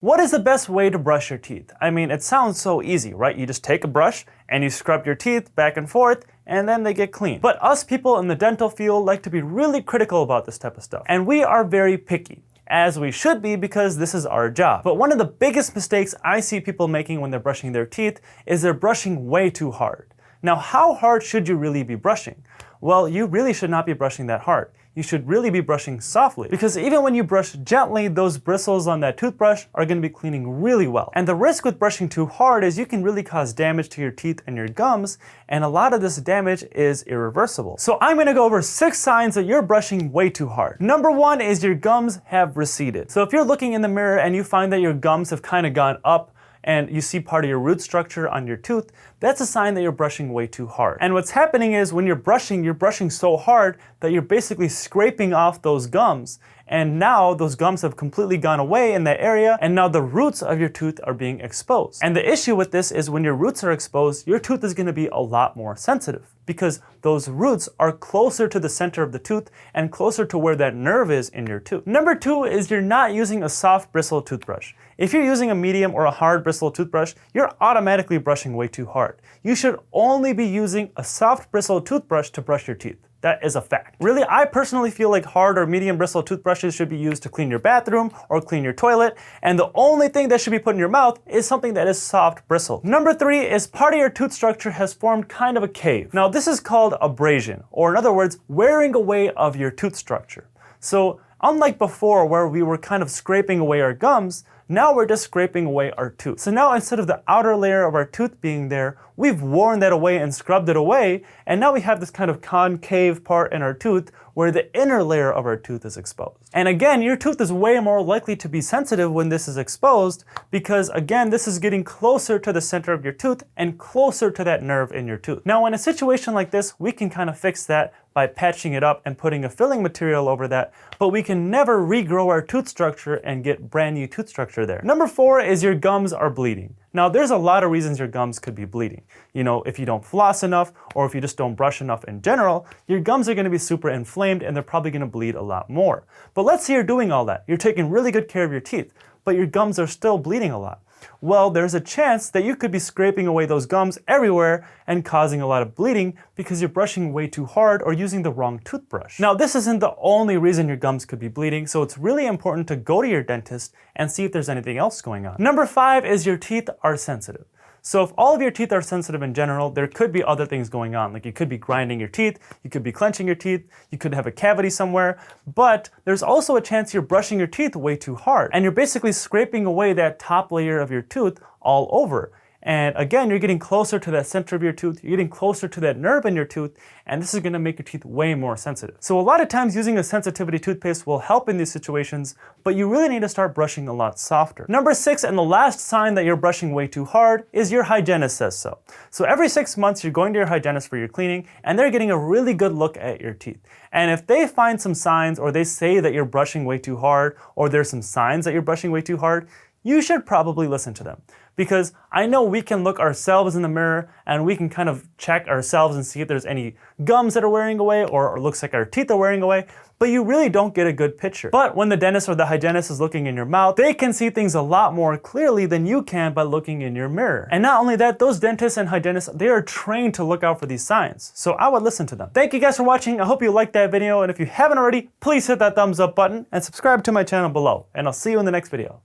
What is the best way to brush your teeth? I mean, it sounds so easy, right? You just take a brush and you scrub your teeth back and forth and then they get clean. But us people in the dental field like to be really critical about this type of stuff. And we are very picky, as we should be because this is our job. But one of the biggest mistakes I see people making when they're brushing their teeth is they're brushing way too hard. Now, how hard should you really be brushing? Well, you really should not be brushing that hard. You should really be brushing softly, because even when you brush gently, those bristles on that toothbrush are going to be cleaning really well. And the risk with brushing too hard is you can really cause damage to your teeth and your gums, and a lot of this damage is irreversible. So I'm going to go over 6 signs that you're brushing way too hard. Number 1 is your gums have receded. So if you're looking in the mirror and you find that your gums have kind of gone up, and you see part of your root structure on your tooth, that's a sign that you're brushing way too hard. And what's happening is when you're brushing so hard that you're basically scraping off those gums. And now those gums have completely gone away in that area, and now the roots of your tooth are being exposed. And the issue with this is when your roots are exposed, your tooth is going to be a lot more sensitive, because those roots are closer to the center of the tooth and closer to where that nerve is in your tooth. Number 2 is you're not using a soft bristle toothbrush. If you're using a medium or a hard bristle toothbrush, you're automatically brushing way too hard. You should only be using a soft bristle toothbrush to brush your teeth. That is a fact. Really, I personally feel like hard or medium bristle toothbrushes should be used to clean your bathroom or clean your toilet, and the only thing that should be put in your mouth is something that is soft bristle. Number 3 is part of your tooth structure has formed kind of a cave. Now this is called abrasion, or in other words, wearing away of your tooth structure. So unlike before where we were kind of scraping away our gums, now we're just scraping away our tooth. So now instead of the outer layer of our tooth being there, we've worn that away and scrubbed it away, and now we have this kind of concave part in our tooth where the inner layer of our tooth is exposed. And again, your tooth is way more likely to be sensitive when this is exposed because, again, this is getting closer to the center of your tooth and closer to that nerve in your tooth. Now, in a situation like this, we can kind of fix that by patching it up and putting a filling material over that, but we can never regrow our tooth structure and get brand new tooth structure there. Number 4 is your gums are bleeding. Now, there's a lot of reasons your gums could be bleeding. You know, if you don't floss enough or if you just don't brush enough in general, your gums are going to be super inflamed and they're probably going to bleed a lot more. But let's say you're doing all that. You're taking really good care of your teeth, but your gums are still bleeding a lot. Well, there's a chance that you could be scraping away those gums everywhere and causing a lot of bleeding because you're brushing way too hard or using the wrong toothbrush. Now, this isn't the only reason your gums could be bleeding, so it's really important to go to your dentist and see if there's anything else going on. Number 5 is your teeth are sensitive. So if all of your teeth are sensitive in general, there could be other things going on. Like you could be grinding your teeth, you could be clenching your teeth, you could have a cavity somewhere, but there's also a chance you're brushing your teeth way too hard and you're basically scraping away that top layer of your tooth all over. And again, you're getting closer to that center of your tooth, you're getting closer to that nerve in your tooth, and this is going to make your teeth way more sensitive. So a lot of times using a sensitivity toothpaste will help in these situations, but you really need to start brushing a lot softer. Number 6, and the last sign that you're brushing way too hard, is your hygienist says so. So every 6 months you're going to your hygienist for your cleaning, and they're getting a really good look at your teeth. And if they find some signs, or they say that you're brushing way too hard, or there's some signs that you're brushing way too hard, you should probably listen to them. Because I know we can look ourselves in the mirror and we can kind of check ourselves and see if there's any gums that are wearing away or it looks like our teeth are wearing away, but you really don't get a good picture. But when the dentist or the hygienist is looking in your mouth, they can see things a lot more clearly than you can by looking in your mirror. And not only that, those dentists and hygienists, they are trained to look out for these signs. So I would listen to them. Thank you guys for watching. I hope you liked that video. And if you haven't already, please hit that thumbs up button and subscribe to my channel below. And I'll see you in the next video.